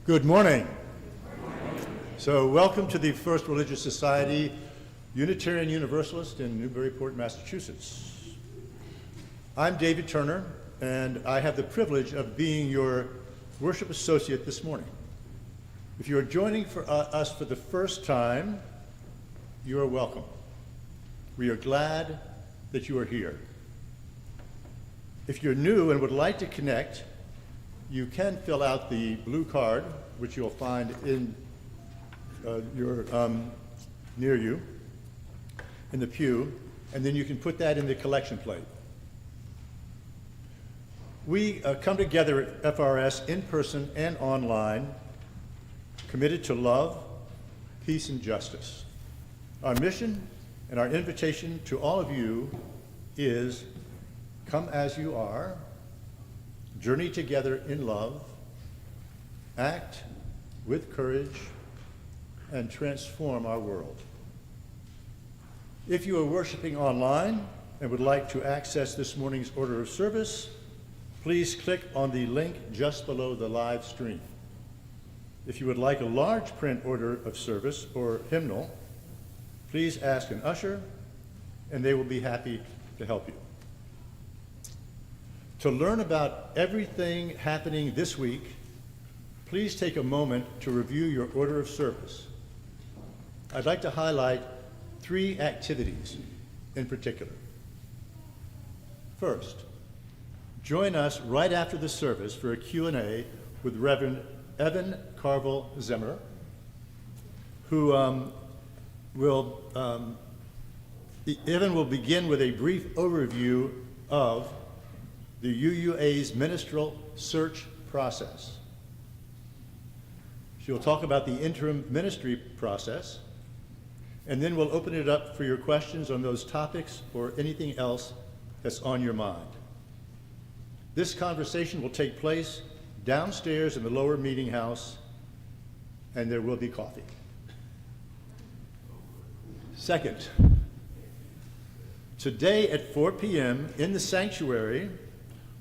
Good morning. So welcome to the First Religious Society Unitarian Universalist in Newburyport, Massachusetts. I'm David Turner, and I have the privilege of being your worship associate this morning. If you are joining us for the first time, you are welcome. We are glad that you are here. If you're new and would like to connect, you can fill out the blue card, which you'll find in near you in the pew, and then you can put that in the collection plate. We come together at FRS in person and online, committed to love, peace, and justice. Our mission and our invitation to all of you is come as you are, journey together in love, act with courage, and transform our world. If you are worshiping online and would like to access this morning's order of service, please click on the link just below the live stream. If you would like a large print order of service or hymnal, please ask an usher, and they will be happy to help you. To learn about everything happening this week, please take a moment to review your order of service. I'd like to highlight 3 activities in particular. First, join us right after the service for a Q&A with Reverend Evan Carville Zimmer, who Evan will begin with a brief overview of the UUA's ministerial search process. She'll talk about the interim ministry process, and then we'll open it up for your questions on those topics or anything else that's on your mind. This conversation will take place downstairs in the lower meeting house, and there will be coffee. Second, today at 4 p.m. in the sanctuary,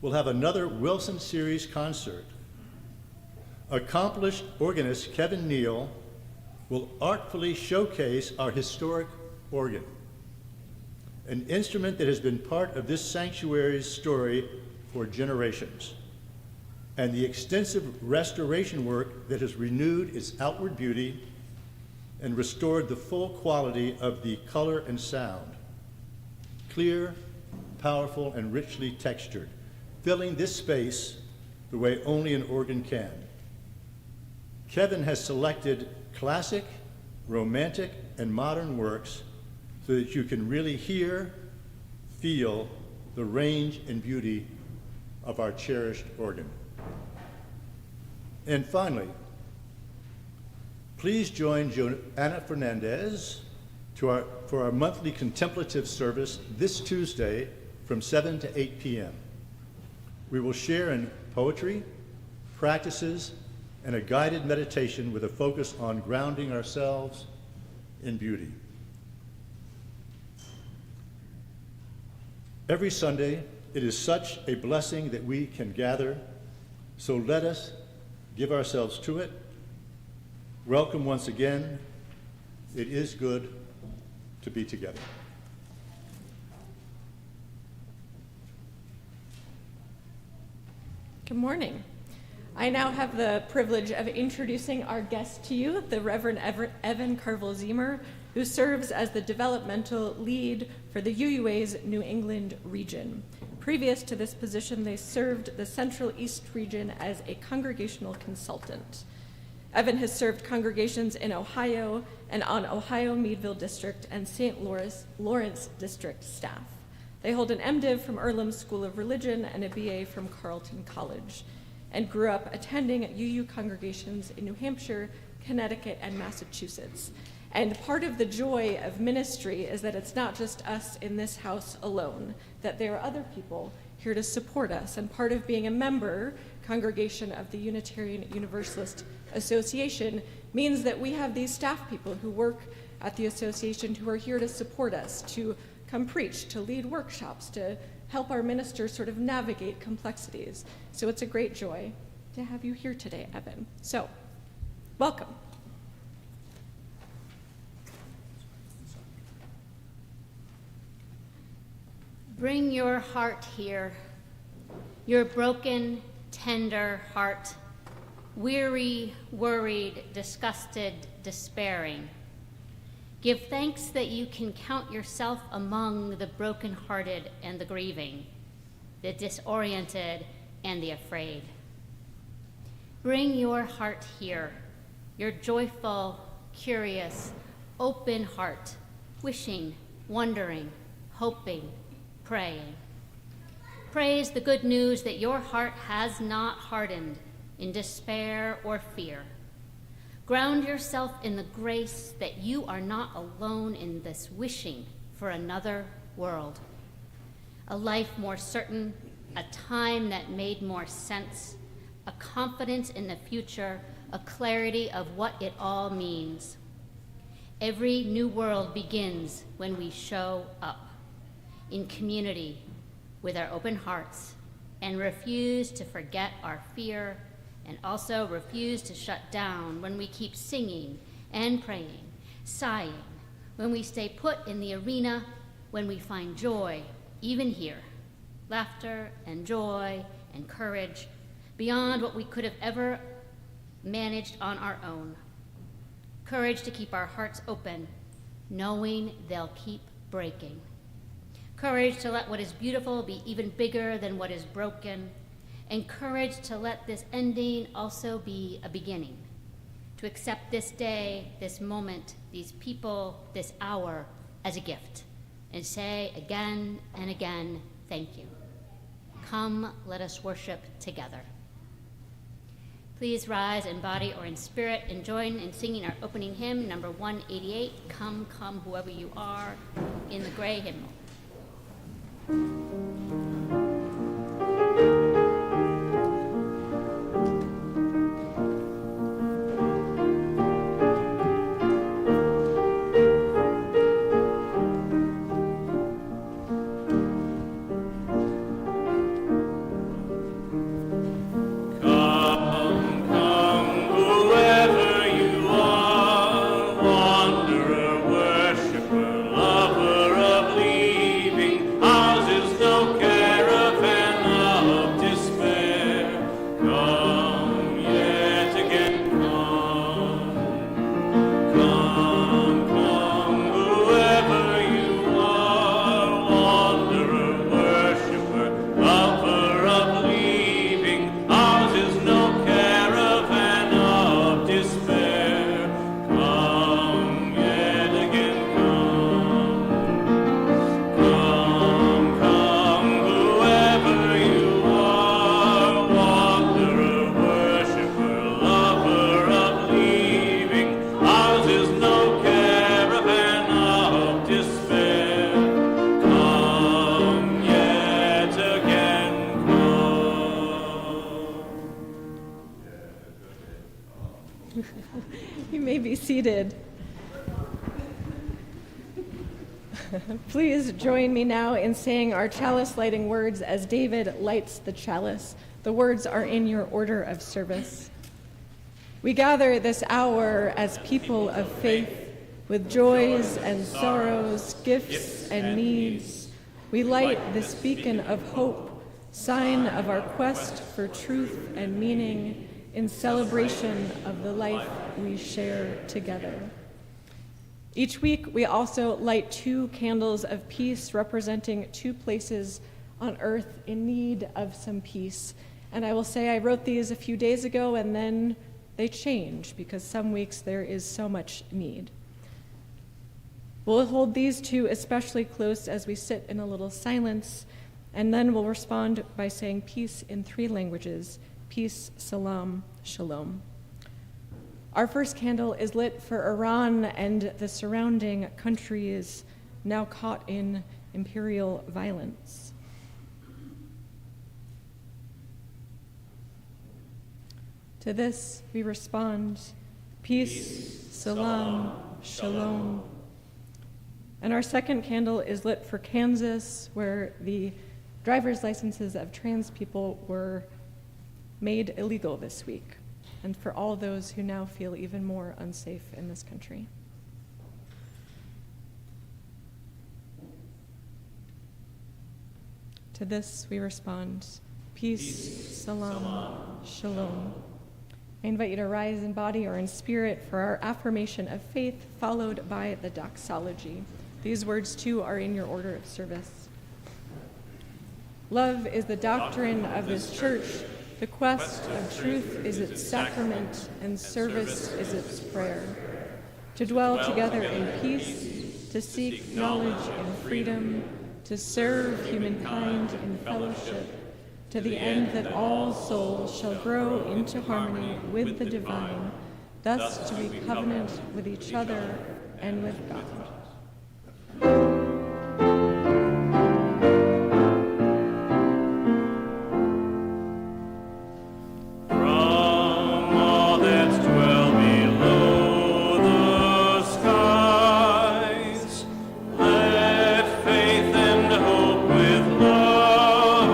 we'll have another Wilson Series concert. Accomplished organist Kevin Neal will artfully showcase our historic organ, an instrument that has been part of this sanctuary's story for generations, and the extensive restoration work that has renewed its outward beauty and restored the full quality of the color and sound. Clear, powerful, and richly textured, filling this space the way only an organ can. Kevin has selected classic, romantic, and modern works so that you can really hear, feel the range and beauty of our cherished organ. And finally, please join Joanna Fernandez for our monthly contemplative service this Tuesday from 7 to 8 p.m. We will share in poetry, practices, and a guided meditation with a focus on grounding ourselves in beauty. Every Sunday, it is such a blessing that we can gather, so let us give ourselves to it. Welcome once again. It is good to be together. Good morning. I now have the privilege of introducing our guest to you, the Reverend Evan Carville Zimmer, who serves as the developmental lead for the UUA's New England region. Previous to this position, they served the Central East region as a congregational consultant. Evan has served congregations in Ohio and on Ohio Meadville District and St. Lawrence District staff. They hold an MDiv from Earlham School of Religion and a BA from Carleton College, and grew up attending UU congregations in New Hampshire, Connecticut, and Massachusetts. And part of the joy of ministry is that it's not just us in this house alone, that there are other people here to support us. And part of being a member congregation of the Unitarian Universalist Association means that we have these staff people who work at the association who are here to support us, to come preach, to lead workshops, to help our ministers sort of navigate complexities. So it's a great joy to have you here today, Evan. So, welcome. Bring your heart here, your broken, tender heart, weary, worried, disgusted, despairing. Give thanks that you can count yourself among the brokenhearted and the grieving, the disoriented and the afraid. Bring your heart here, your joyful, curious, open heart, wishing, wondering, hoping, praying. Praise the good news that your heart has not hardened in despair or fear. Ground yourself in the grace that you are not alone in this wishing for another world, a life more certain, a time that made more sense, a confidence in the future, a clarity of what it all means. Every new world begins when we show up in community with our open hearts, and refuse to forget our fear, and also refuse to shut down when we keep singing and praying, sighing, when we stay put in the arena, when we find joy, even here, laughter and joy and courage beyond what we could have ever managed on our own. Courage to keep our hearts open, knowing they'll keep breaking. Courage to let what is beautiful be even bigger than what is broken, and courage to let this ending also be a beginning. To accept this day, this moment, these people, this hour as a gift, and say again and again, thank you. Come, let us worship together. Please rise in body or in spirit and join in singing our opening hymn, number 188, Come, Come, Whoever You Are, in the gray hymnal. You may be seated. Please join me now in saying our chalice lighting words as David lights the chalice. The words are in your order of service. We gather this hour as people of faith, with joys and sorrows, gifts and needs. We light this beacon of hope, sign of our quest for truth and meaning, in celebration of the life we share together. Each week, we also light 2 candles of peace representing 2 places on earth in need of some peace. And I will say I wrote these a few days ago, and then they change because some weeks there is so much need. We'll hold these 2 especially close as we sit in a little silence, and then we'll respond by saying peace in 3 languages: peace, salam, shalom. Our first candle is lit for Iran and the surrounding countries now caught in imperial violence. To this we respond, peace, salam, shalom. And our second candle is lit for Kansas, where the driver's licenses of trans people were made illegal this week, and for all those who now feel even more unsafe in this country. To this we respond, peace, salam, shalom. I invite you to rise in body or in spirit for our affirmation of faith, followed by the doxology. These words, too, are in your order of service. Love is the doctrine of this church. The quest of truth is its sacrament, and service is its prayer. To dwell together in peace, to seek knowledge and freedom, to serve humankind in fellowship, to the end that all souls shall grow into harmony with the divine, thus to be covenant with each other and with God. Let faith and hope with love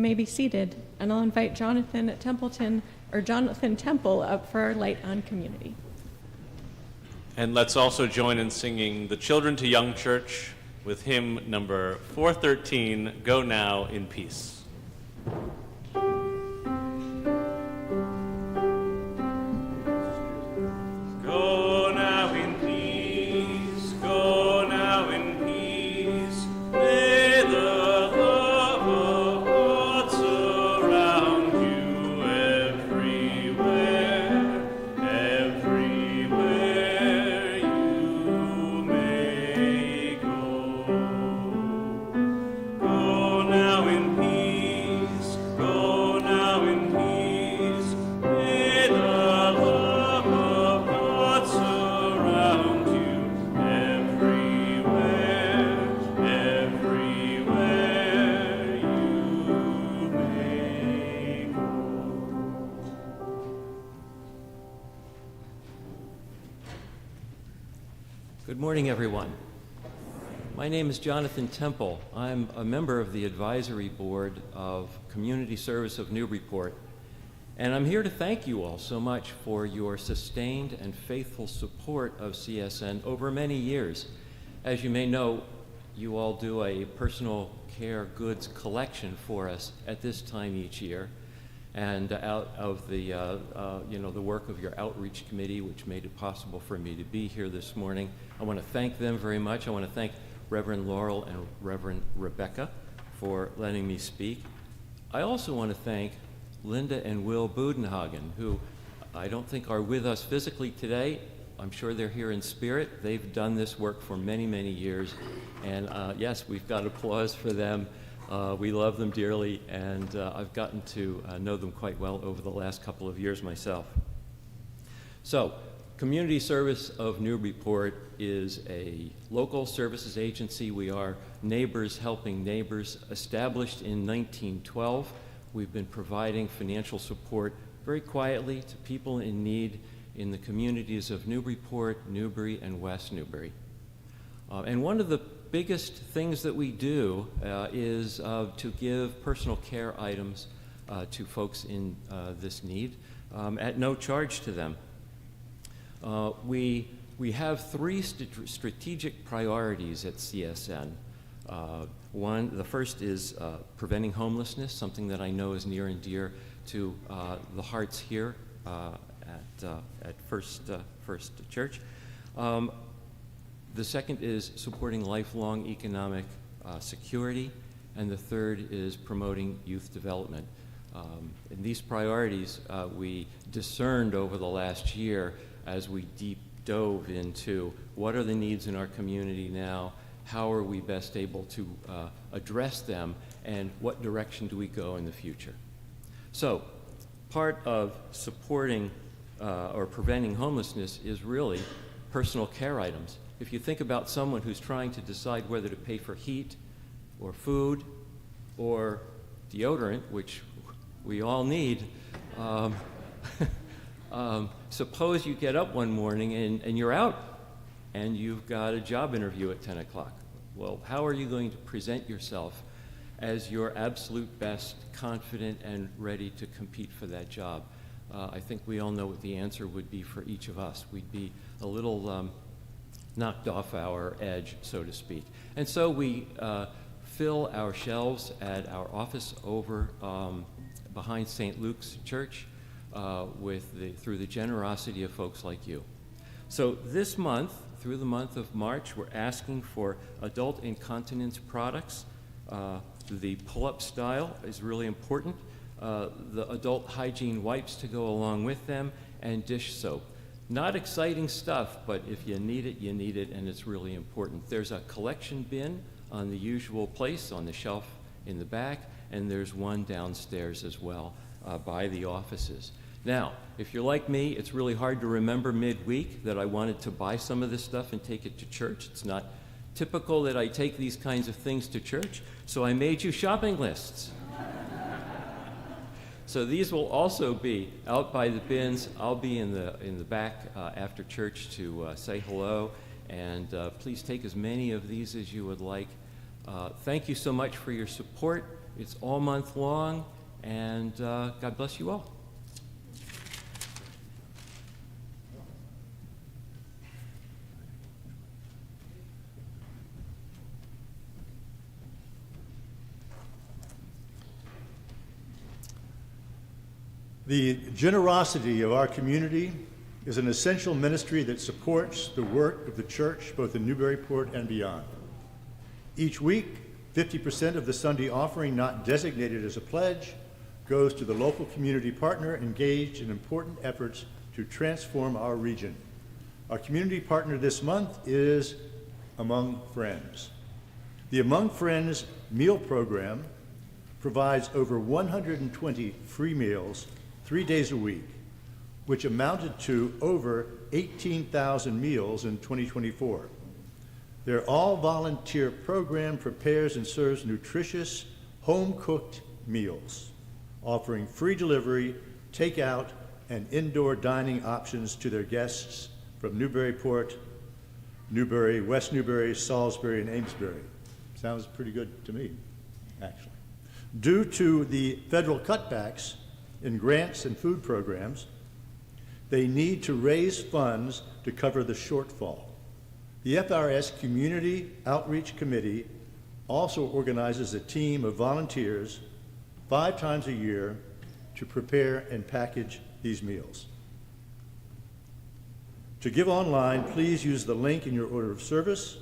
may be seated, and I'll invite Jonathan Temple up for our Light on Community. And let's also join in singing the Children to Young Church with hymn number 413, Go Now in Peace. Good morning, everyone. My name is Jonathan Temple. I'm a member of the advisory board of Community Service of Newburyport, and I'm here to thank you all so much for your sustained and faithful support of CSN over many years. As you may know, you all do a personal care goods collection for us at this time each year, and out of the the work of your outreach committee, which made it possible for me to be here this morning. I want to thank them very much. I want to thank Reverend Laurel and Reverend Rebecca for letting me speak. I also want to thank Linda and Will Budenhagen, who I don't think are with us physically today. I'm sure they're here in spirit. They've done this work for many, many years. And yes, we've got applause for them. We love them dearly, and I've gotten to know them quite well over the last couple of years myself. So, Community Service of Newburyport is a local services agency. We are neighbors helping neighbors. Established in 1912, we've been providing financial support very quietly to people in need in the communities of Newburyport, Newbury, and West Newbury. And one of the biggest things that we do is to give personal care items to folks in this need at no charge to them. We have three strategic priorities at CSN. The first is preventing homelessness, something that I know is near and dear to the hearts here at First Church. The second is supporting lifelong economic security, and the third is promoting youth development. And these priorities we discerned over the last year as we deep dove into what are the needs in our community now, how are we best able to address them, and what direction do we go in the future. So part of supporting or preventing homelessness is really personal care items. If you think about someone who's trying to decide whether to pay for heat or food or deodorant, which we all need, suppose you get up one morning and you're out and you've got a job interview at 10 o'clock. Well, how are you going to present yourself as your absolute best, confident and ready to compete for that job? I think we all know what the answer would be for each of us. We'd be a little knocked off our edge, so to speak. And so we fill our shelves at our office over behind St. Luke's Church through the generosity of folks like you. So this month, through the month of March, we're asking for adult incontinence products. The pull-up style is really important. The adult hygiene wipes to go along with them, and dish soap. Not exciting stuff, but if you need it, and it's really important. There's a collection bin on the usual place on the shelf in the back, and there's one downstairs as well by the offices. Now, if you're like me, it's really hard to remember midweek that I wanted to buy some of this stuff and take it to church. It's not typical that I take these kinds of things to church, so I made you shopping lists. So these will also be out by the bins. I'll be in the back after church to say hello, and please take as many of these as you would like. Thank you so much for your support. It's all month long, and God bless you all. The generosity of our community is an essential ministry that supports the work of the church both in Newburyport and beyond. Each week, 50% of the Sunday offering not designated as a pledge goes to the local community partner engaged in important efforts to transform our region. Our community partner this month is Among Friends. The Among Friends meal program provides over 120 free meals 3 days a week, which amounted to over 18,000 meals in 2024. Their all-volunteer program prepares and serves nutritious, home-cooked meals, offering free delivery, takeout, and indoor dining options to their guests from Newburyport, Newbury, West Newbury, Salisbury, and Amesbury. Sounds pretty good to me, actually. Due to the federal cutbacks in grants and food programs, they need to raise funds to cover the shortfall. The FRS Community Outreach Committee also organizes a team of volunteers 5 times a year to prepare and package these meals. To give online, please use the link in your order of service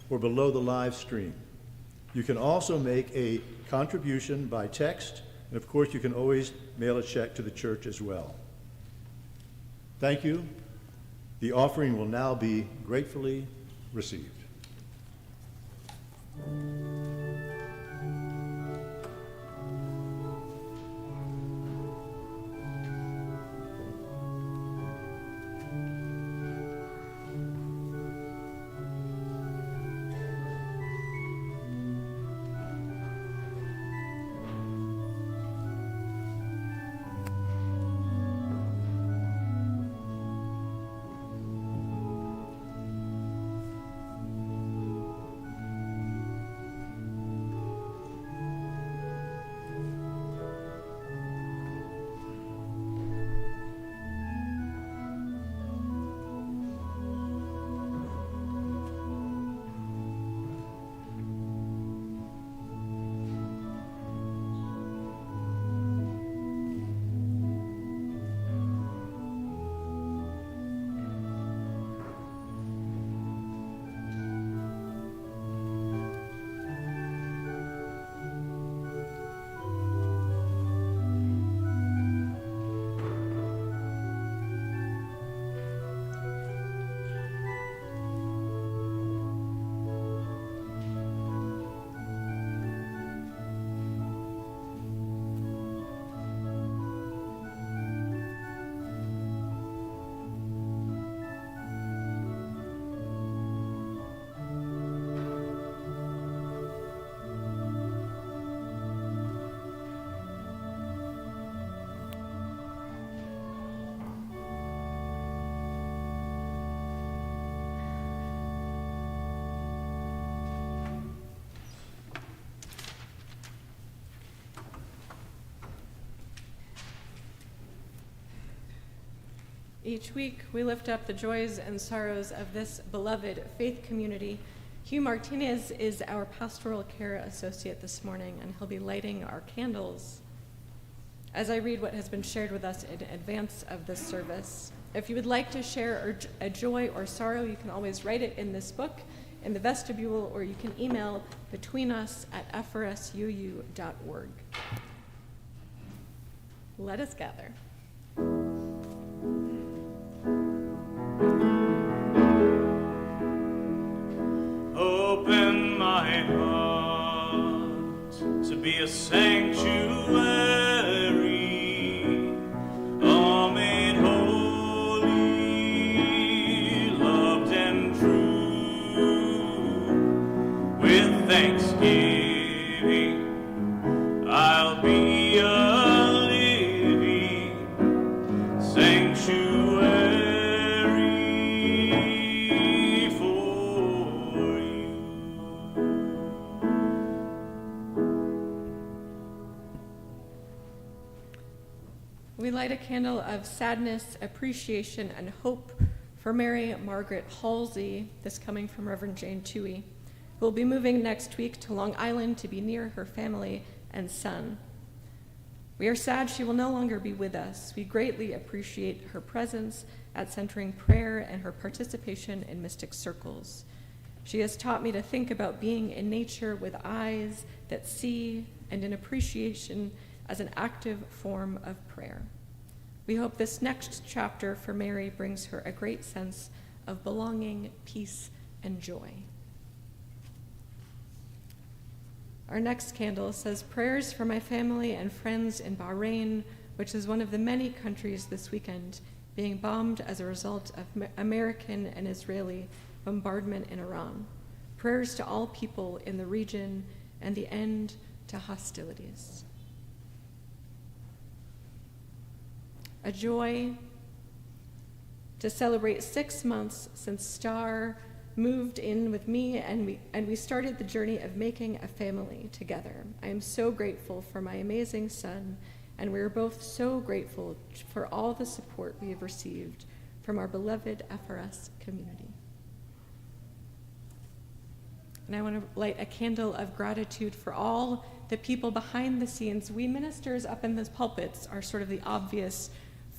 or below the live stream. You can also make a contribution by text, and of course you can always mail a check to the church as well. Thank you. The offering will now be gratefully received. Each week, we lift up the joys and sorrows of this beloved faith community. Hugh Martinez is our pastoral care associate this morning, and he'll be lighting our candles as I read what has been shared with us in advance of this service. If you would like to share a joy or sorrow, you can always write it in this book in the vestibule, or you can email betweenus@frsuu.org. Let us gather. Open my heart to be a sanctuary, all made holy, loved and true. With thanksgiving, I'll be a living sanctuary. We light a candle of sadness, appreciation, and hope for Mary Margaret Halsey, this coming from Reverend Jane Toohey, who will be moving next week to Long Island to be near her family and son. We are sad she will no longer be with us. We greatly appreciate her presence at Centering Prayer and her participation in mystic circles. She has taught me to think about being in nature with eyes that see and in appreciation as an active form of prayer. We hope this next chapter for Mary brings her a great sense of belonging, peace, and joy. Our next candle says, "Prayers for my family and friends in Bahrain," which is one of the many countries this weekend being bombed as a result of American and Israeli bombardment in Iran. Prayers to all people in the region and the end to hostilities. A joy to celebrate 6 months since Star moved in with me and we started the journey of making a family together. I am so grateful for my amazing son, and we are both so grateful for all the support we have received from our beloved FRS community. And I want to light a candle of gratitude for all the people behind the scenes. We ministers up in the pulpits are sort of the obvious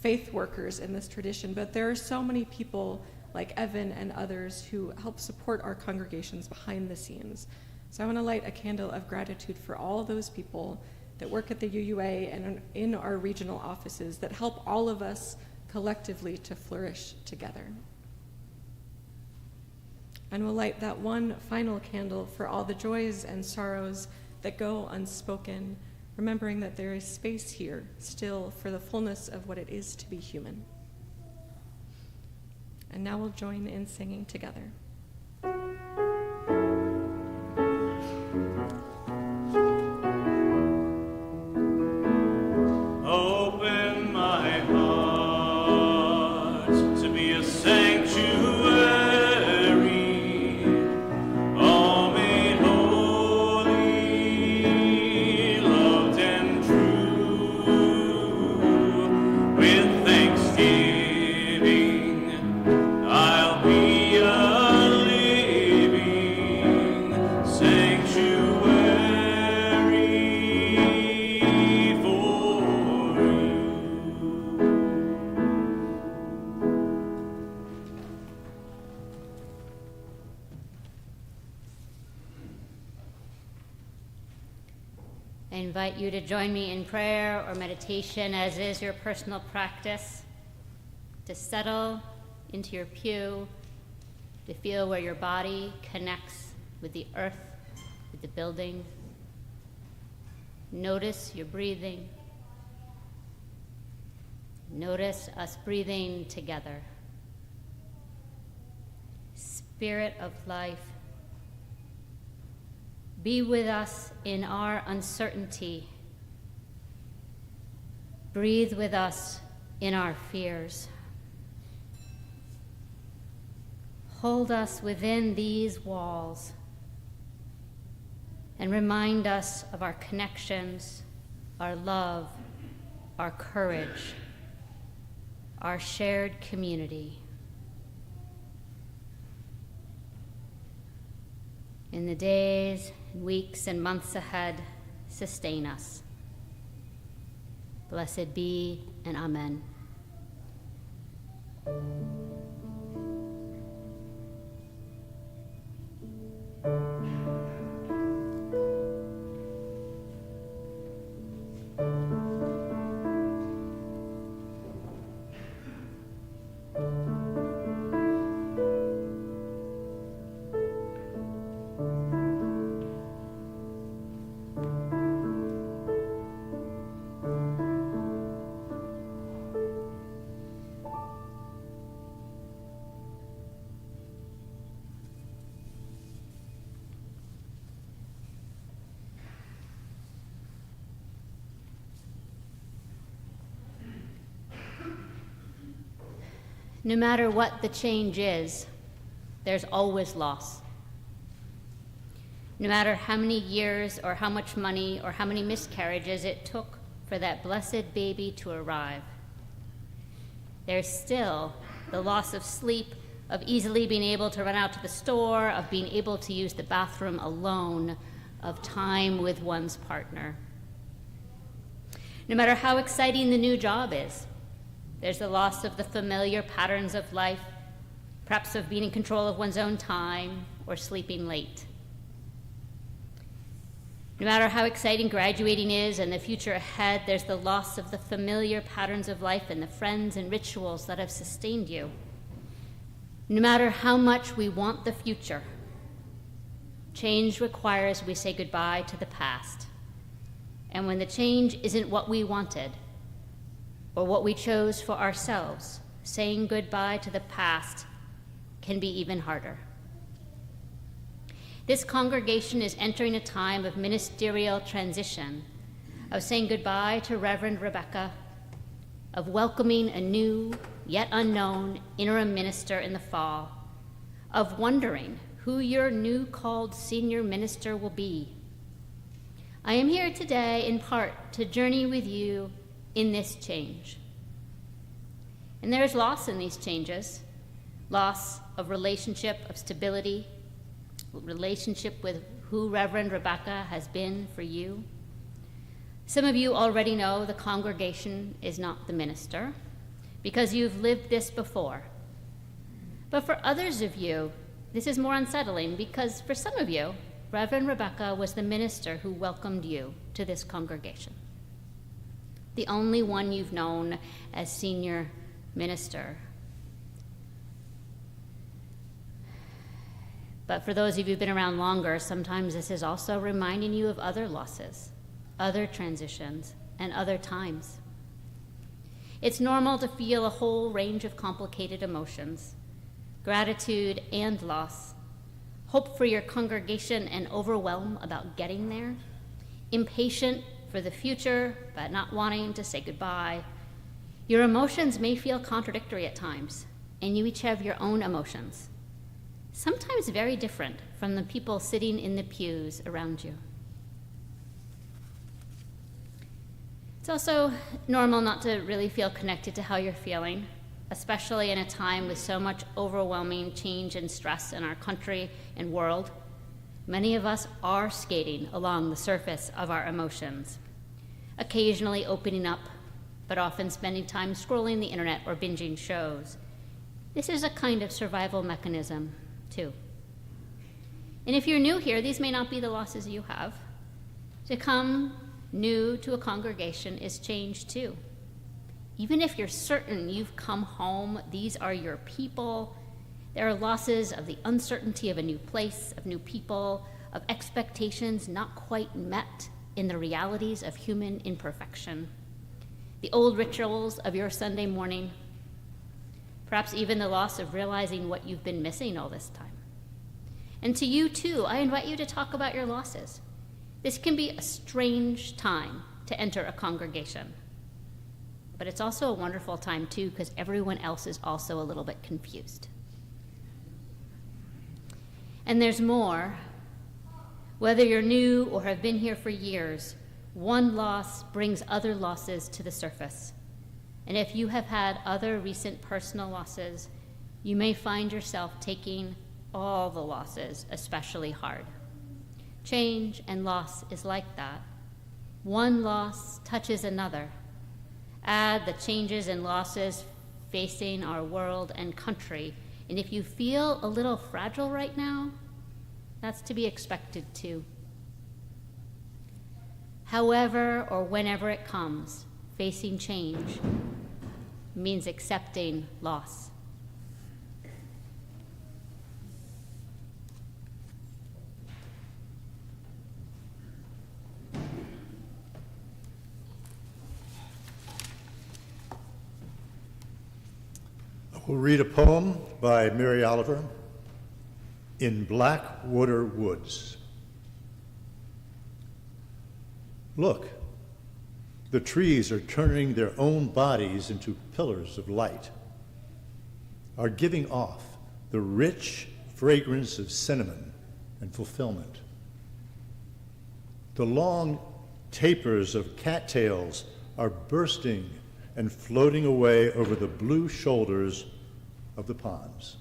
faith workers in this tradition, but there are so many people like Evan and others who help support our congregations behind the scenes. So I want to light a candle of gratitude for all those people that work at the UUA and in our regional offices that help all of us collectively to flourish together. And we'll light that one final candle for all the joys and sorrows that go unspoken, remembering that there is space here still for the fullness of what it is to be human. And now we'll join in singing together. Open my heart to be a sanctuary, all made holy, loved and true. With thanksgiving, I'll be a living sanctuary for you. I invite you to join me in prayer or meditation, as is your personal practice, to settle into your pew, to feel where your body connects with the earth, with the building. Notice your breathing. Notice us breathing together. Spirit of life, be with us in our uncertainty. Breathe with us in our fears. Hold us within these walls and remind us of our connections, our love, our courage, our shared community. In the days, weeks, and months ahead, sustain us. Blessed be, and amen. No matter what the change is, there's always loss. No matter how many years or how much money or how many miscarriages it took for that blessed baby to arrive, There's still the loss of sleep, of easily being able to run out to the store, of being able to use the bathroom alone, of time with one's partner. No matter how exciting the new job is, there's the loss of the familiar patterns of life, perhaps of being in control of one's own time or sleeping late. No matter how exciting graduating is and the future ahead, there's the loss of the familiar patterns of life and the friends and rituals that have sustained you. No matter how much we want the future, change requires we say goodbye to the past. And when the change isn't what we wanted or what we chose for ourselves, saying goodbye to the past can be even harder. This congregation is entering a time of ministerial transition, of saying goodbye to Reverend Rebecca, of welcoming a new, yet unknown, interim minister in the fall, of wondering who your new called senior minister will be. I am here today in part to journey with you in this change. And there is loss in these changes, loss of relationship, of stability, relationship with who Reverend Rebecca has been for you. Some of you already know the congregation is not the minister because you've lived this before. But for others of you, this is more unsettling because for some of you, Reverend Rebecca was the minister who welcomed you to this congregation, the only one you've known as senior minister. But for those of you who've been around longer, sometimes this is also reminding you of other losses, other transitions, and other times. It's normal to feel a whole range of complicated emotions, gratitude and loss, hope for your congregation and overwhelm about getting there, impatient for the future but not wanting to say goodbye. Your emotions may feel contradictory at times, and you each have your own emotions, sometimes very different from the people sitting in the pews around you. It's also normal not to really feel connected to how you're feeling, especially in a time with so much overwhelming change and stress in our country and world. Many of us are skating along the surface of our emotions, occasionally opening up, but often spending time scrolling the internet or binging shows. This is a kind of survival mechanism, too. And if you're new here, these may not be the losses you have. To come new to a congregation is change, too. Even if you're certain you've come home, these are your people. There are losses of the uncertainty of a new place, of new people, of expectations not quite met in the realities of human imperfection. The old rituals of your Sunday morning, perhaps even the loss of realizing what you've been missing all this time. And to you, too, I invite you to talk about your losses. This can be a strange time to enter a congregation. But it's also a wonderful time, too, because everyone else is also a little bit confused. And there's more. Whether you're new or have been here for years, one loss brings other losses to the surface. And if you have had other recent personal losses, you may find yourself taking all the losses especially hard. Change and loss is like that. One loss touches another. Add the changes and losses facing our world and country, and if you feel a little fragile right now, that's to be expected too. However or whenever it comes, facing change means accepting loss. We'll read a poem by Mary Oliver, In Blackwater Woods. Look, the trees are turning their own bodies into pillars of light, are giving off the rich fragrance of cinnamon and fulfillment. The long tapers of cattails are bursting and floating away over the blue shoulders of the ponds.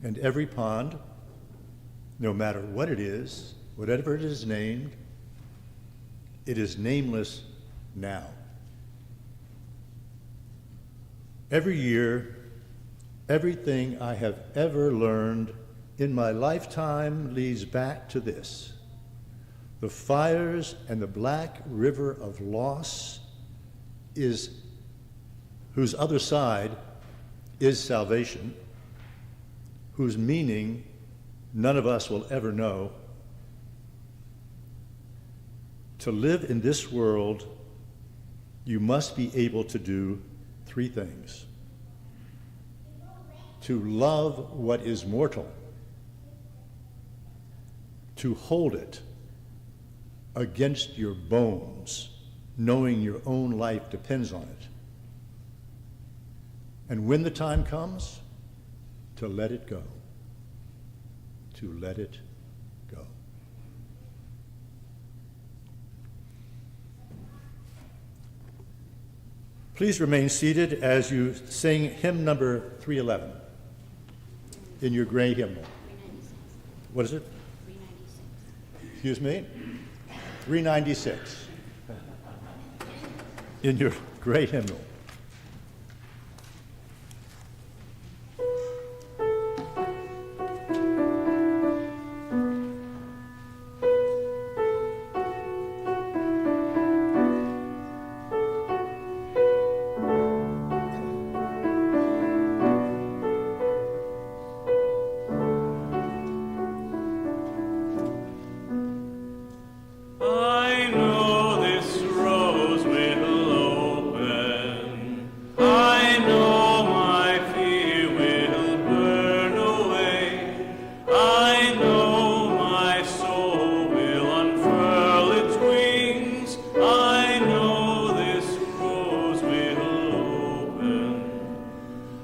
And every pond, no matter what it is, whatever it is named, it is nameless now. Every year, everything I have ever learned in my lifetime leads back to this: the fires and the black river of loss whose other side is salvation, whose meaning none of us will ever know. To live in this world, you must be able to do three things: to love what is mortal, to hold it against your bones, knowing your own life depends on it, and when the time comes, to let it go. To let it go. Please remain seated as you sing hymn number 311 in your gray hymnal. What is it? 396. Excuse me? 396 in your gray hymnal. I know this rose will open. I know my fear will burn away. I know my soul will unfurl its wings. I know this rose will open.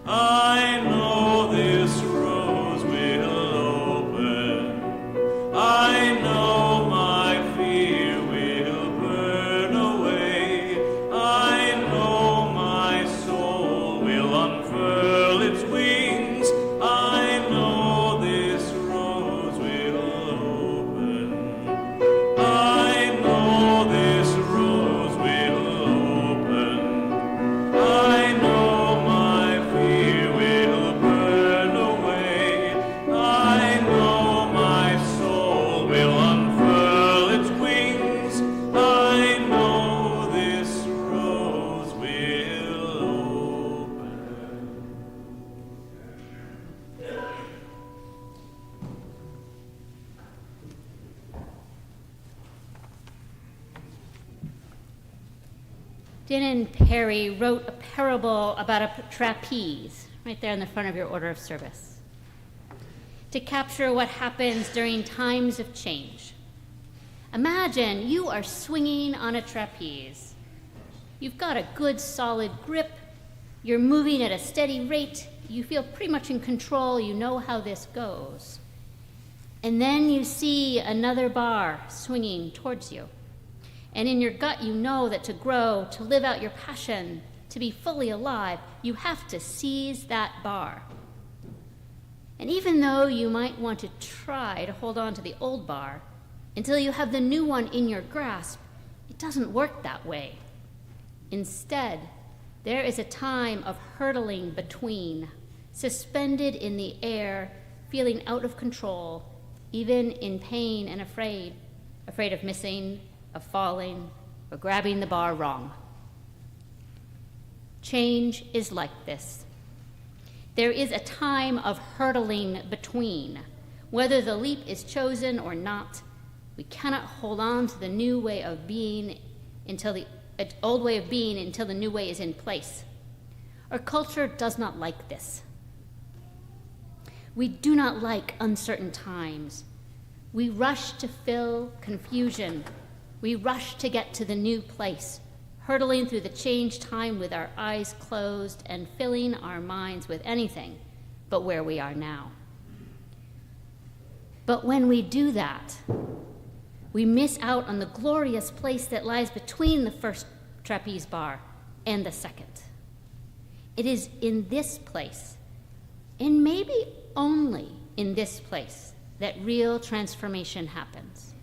I know this rose will open. I know my fear will burn away. I know my soul will unfurl its wings. I know this rose will open. I know this rose will open. I know my fear will burn away. I know my soul will unfurl its wings. I know this rose will open. Denon Perry wrote a parable about a trapeze right there in the front of your order of service to capture what happens during times of change. Imagine you are swinging on a trapeze. You've got a good solid grip. You're moving at a steady rate. You feel pretty much in control. You know how this goes. And then you see another bar swinging towards you. And in your gut, you know that to grow, to live out your passion, to be fully alive, you have to seize that bar. And even though you might want to try to hold on to the old bar until you have the new one in your grasp, it doesn't work that way. Instead, there is a time of hurtling between, suspended in the air, feeling out of control, even in pain and afraid of missing, of falling, or grabbing the bar wrong. Change is like this. There is a time of hurtling between. Whether the leap is chosen or not, we cannot hold on to the new way of being until the old way of being until the new way is in place. Our culture does not like this. We do not like uncertain times. We rush to fill confusion. We rush to get to the new place, hurtling through the changed time with our eyes closed and filling our minds with anything but where we are now. But when we do that, we miss out on the glorious place that lies between the first trapeze bar, and the second. It is in this place, and maybe only in this place, that real transformation happens.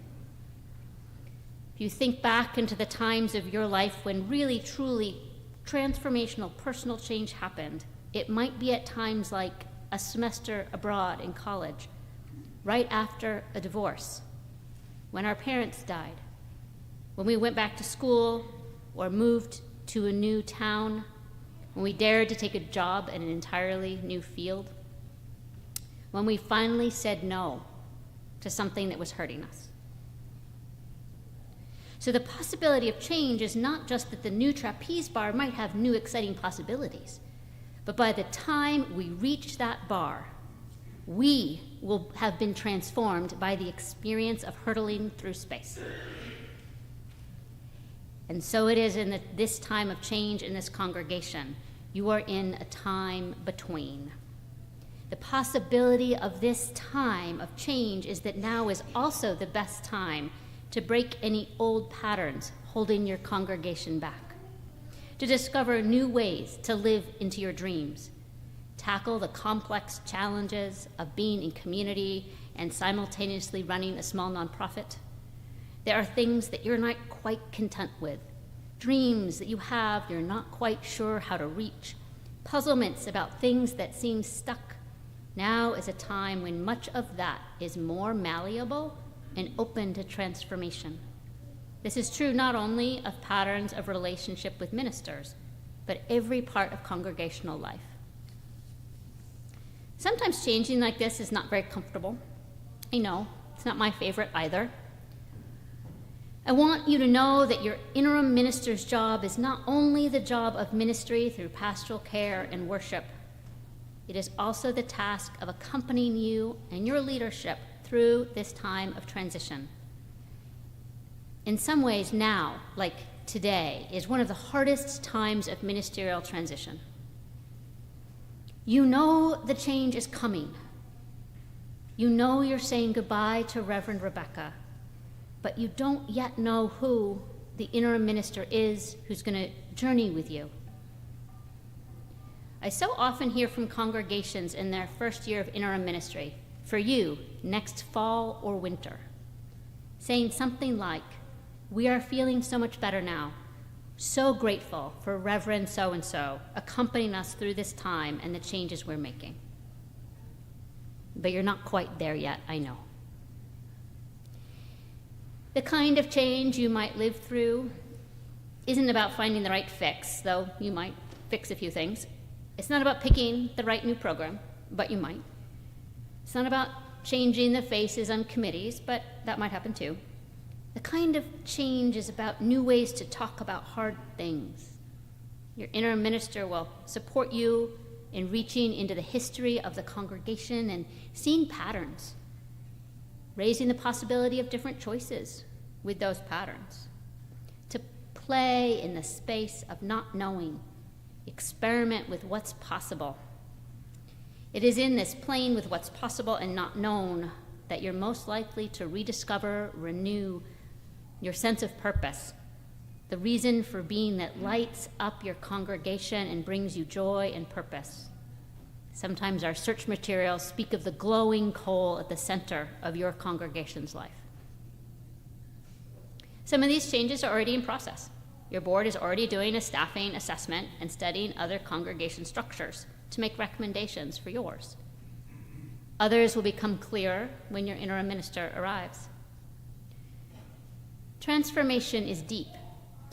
If you think back into the times of your life when really, truly transformational personal change happened, it might be at times like a semester abroad in college, right after a divorce, when our parents died, when we went back to school or moved to a new town, when we dared to take a job in an entirely new field, when we finally said no to something that was hurting us. So the possibility of change is not just that the new trapeze bar might have new exciting possibilities, but by the time we reach that bar, we will have been transformed by the experience of hurtling through space. And so it is in this time of change in this congregation. You are in a time between. The possibility of this time of change is that now is also the best time to break any old patterns holding your congregation back, to discover new ways to live into your dreams, tackle the complex challenges of being in community and simultaneously running a small nonprofit. There are things that you're not quite content with, dreams that you have you're not quite sure how to reach, puzzlements about things that seem stuck. Now is a time when much of that is more malleable and open to transformation. This is true not only of patterns of relationship with ministers, but every part of congregational life. Sometimes changing like this is not very comfortable. I know, it's not my favorite either. I want you to know that your interim minister's job is not only the job of ministry through pastoral care and worship, it is also the task of accompanying you and your leadership through this time of transition. In some ways now, like today, is one of the hardest times of ministerial transition. You know the change is coming. You know you're saying goodbye to Reverend Rebecca, but you don't yet know who the interim minister is who's going to journey with you. I so often hear from congregations in their first year of interim ministry, for you, next fall or winter, saying something like, "We are feeling so much better now, so grateful for Reverend so-and-so accompanying us through this time and the changes we're making." But you're not quite there yet, I know. The kind of change you might live through isn't about finding the right fix, though you might fix a few things. It's not about picking the right new program, but you might. It's not about changing the faces on committees, but that might happen too. The kind of change is about new ways to talk about hard things. Your interim minister will support you in reaching into the history of the congregation and seeing patterns, raising the possibility of different choices with those patterns, to play in the space of not knowing, experiment with what's possible. It is in this playing with what's possible and not known that you're most likely to rediscover, renew your sense of purpose, the reason for being that lights up your congregation and brings you joy and purpose. Sometimes our search materials speak of the glowing coal at the center of your congregation's life. Some of these changes are already in process. Your board is already doing a staffing assessment and studying other congregation structures to make recommendations for yours. Others will become clearer when your interim minister arrives. Transformation is deep.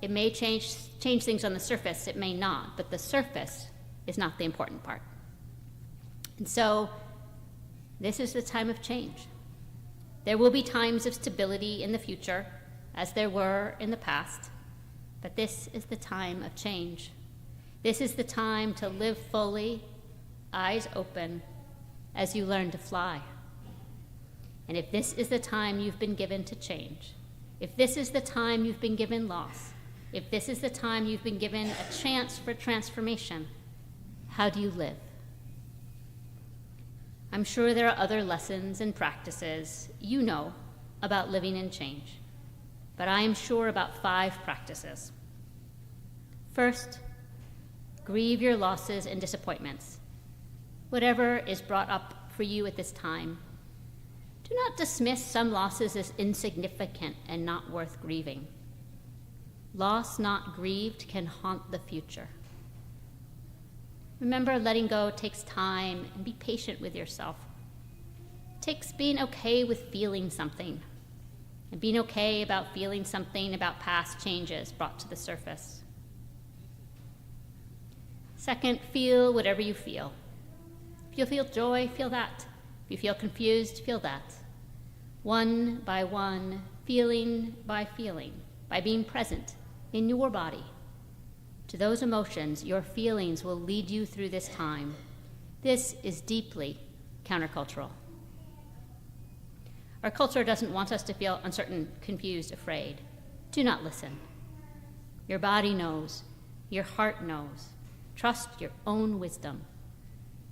It may change things on the surface, it may not, but the surface is not the important part. And so, this is the time of change. There will be times of stability in the future, as there were in the past, but this is the time of change. This is the time to live fully, eyes open, as you learn to fly. And if this is the time you've been given to change, if this is the time you've been given loss, if this is the time you've been given a chance for transformation, how do you live? I'm sure there are other lessons and practices you know about living in change, but I am sure about 5 practices. First, grieve your losses and disappointments. Whatever is brought up for you at this time, do not dismiss some losses as insignificant and not worth grieving. Loss not grieved can haunt the future. Remember, letting go takes time, and be patient with yourself. It takes being okay with feeling something, and being okay about feeling something about past changes brought to the surface. Second, feel whatever you feel. If you feel joy, feel that. If you feel confused, feel that. One by one, feeling, by being present in your body. To those emotions, your feelings will lead you through this time. This is deeply countercultural. Our culture doesn't want us to feel uncertain, confused, afraid. Do not listen. Your body knows. Your heart knows. Trust your own wisdom.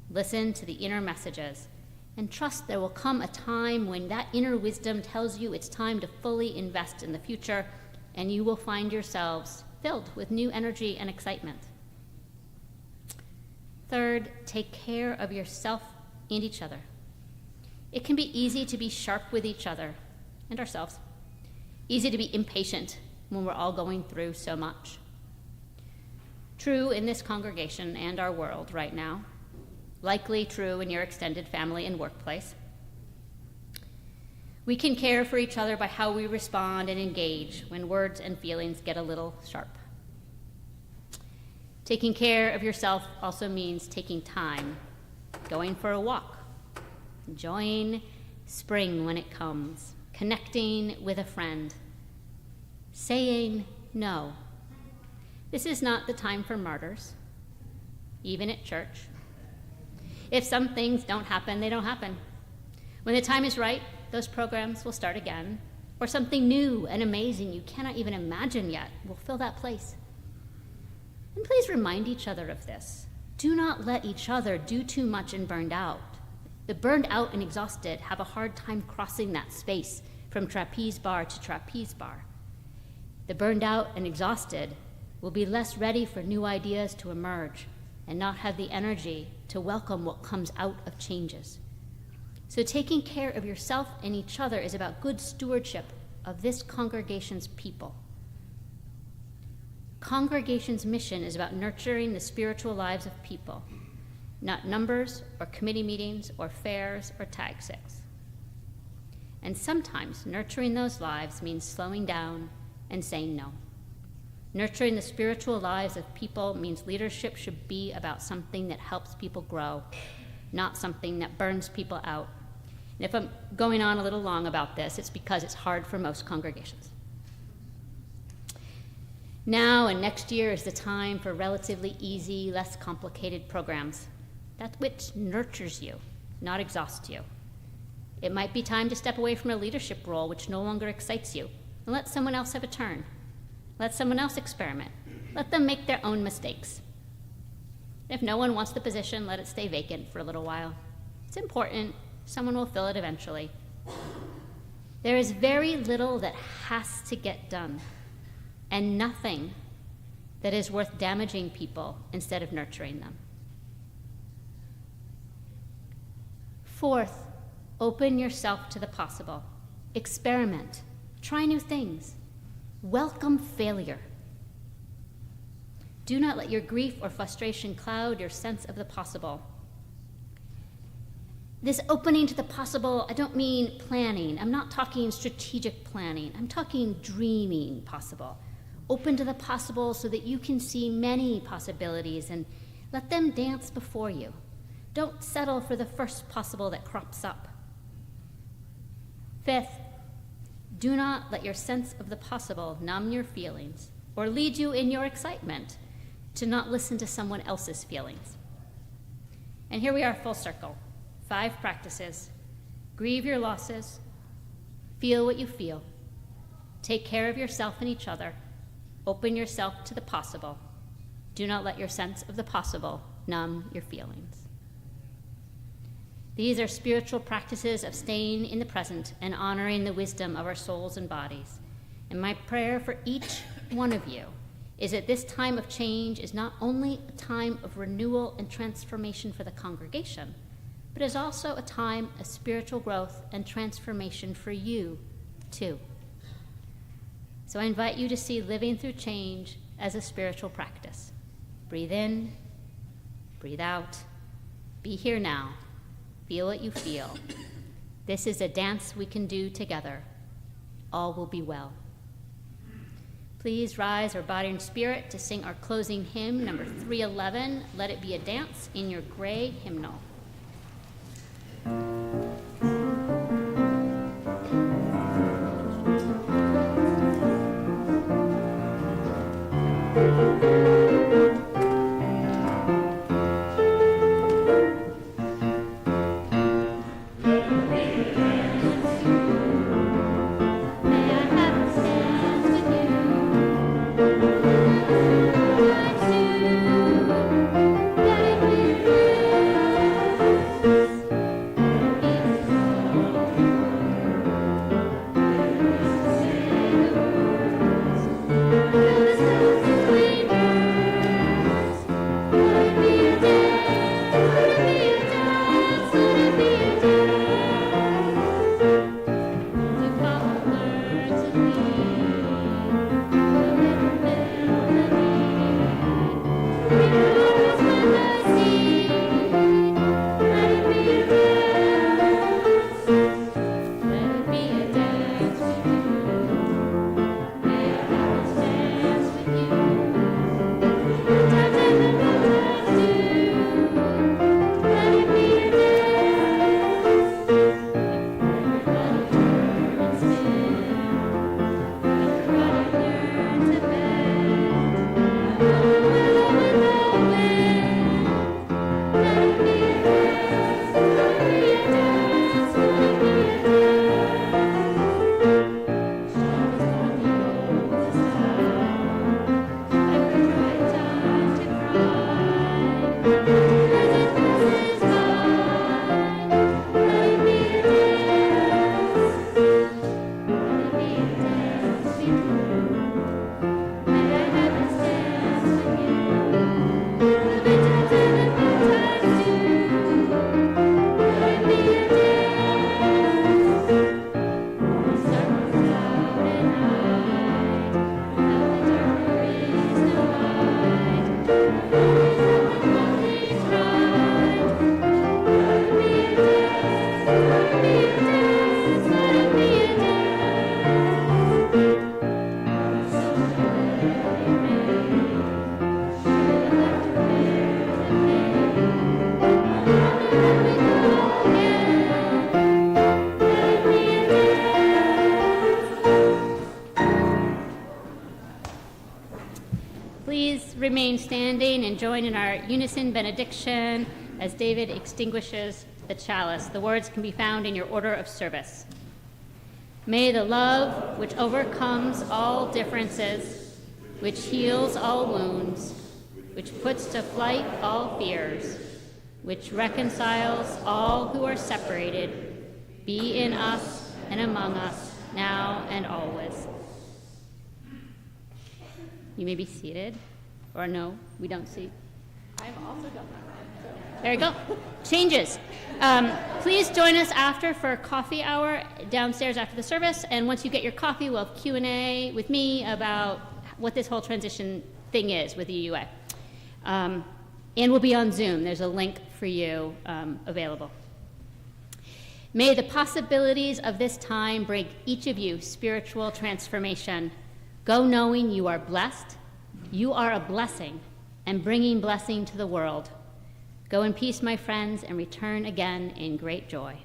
Listen to the inner messages, and trust there will come a time when that inner wisdom tells you it's time to fully invest in the future, and you will find yourselves filled with new energy and excitement. Third, take care of yourself and each other. It can be easy to be sharp with each other and ourselves, easy to be impatient when we're all going through so much. True in this congregation and our world right now, likely true in your extended family and workplace. We can care for each other by how we respond and engage when words and feelings get a little sharp. Taking care of yourself also means taking time, going for a walk, enjoying spring when it comes, connecting with a friend, saying no. This is not the time for martyrs, even at church. If some things don't happen, they don't happen. When the time is right, those programs will start again, or something new and amazing you cannot even imagine yet will fill that place. And please remind each other of this. Do not let each other do too much and burned out. The burned out and exhausted have a hard time crossing that space from trapeze bar to trapeze bar. The burned out and exhausted will be less ready for new ideas to emerge and not have the energy to welcome what comes out of changes. So taking care of yourself and each other is about good stewardship of this congregation's people. Congregation's mission is about nurturing the spiritual lives of people, not numbers or committee meetings or fairs or tag six. And sometimes nurturing those lives means slowing down and saying no. Nurturing the spiritual lives of people means leadership should be about something that helps people grow, not something that burns people out. And if I'm going on a little long about this, it's because it's hard for most congregations. Now and next year is the time for relatively easy, less complicated programs, that which nurtures you, not exhausts you. It might be time to step away from a leadership role which no longer excites you, and let someone else have a turn. Let someone else experiment. Let them make their own mistakes. If no one wants the position, let it stay vacant for a little while. It's important. Someone will fill it eventually. There is very little that has to get done, and nothing that is worth damaging people instead of nurturing them. Fourth, open yourself to the possible. Experiment. Try new things. Welcome failure. Do not let your grief or frustration cloud your sense of the possible. This opening to the possible, I don't mean planning. I'm not talking strategic planning. I'm talking dreaming possible. Open to the possible so that you can see many possibilities and let them dance before you. Don't settle for the first possible that crops up. Fifth, do not let your sense of the possible numb your feelings or lead you in your excitement to not listen to someone else's feelings. And here we are full circle. 5 practices. Grieve your losses. Feel what you feel. Take care of yourself and each other. Open yourself to the possible. Do not let your sense of the possible numb your feelings. These are spiritual practices of staying in the present and honoring the wisdom of our souls and bodies. And my prayer for each one of you is that this time of change is not only a time of renewal and transformation for the congregation, but is also a time of spiritual growth and transformation for you, too. So I invite you to see living through change as a spiritual practice. Breathe in, breathe out, be here now, feel what you feel. This is a dance we can do together. All will be well. Please rise our body and spirit to sing our closing hymn, number 311, Let It Be a Dance, in your gray hymnal. Remain standing and join in our unison benediction as David extinguishes the chalice. The words can be found in your order of service. May the love which overcomes all differences, which heals all wounds, which puts to flight all fears, which reconciles all who are separated, be in us and among us, now and always. You may be seated. Or no, we don't see. I've also done that. There you go. Changes. Please join us after for coffee hour downstairs after the service. And once you get your coffee, we'll have Q&A with me about what this whole transition thing is with the UUA. And we'll be on Zoom. There's a link for you available. May the possibilities of this time bring each of you spiritual transformation. Go knowing you are blessed. You are a blessing and bringing blessing to the world. Go in peace, my friends, and return again in great joy.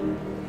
Amen.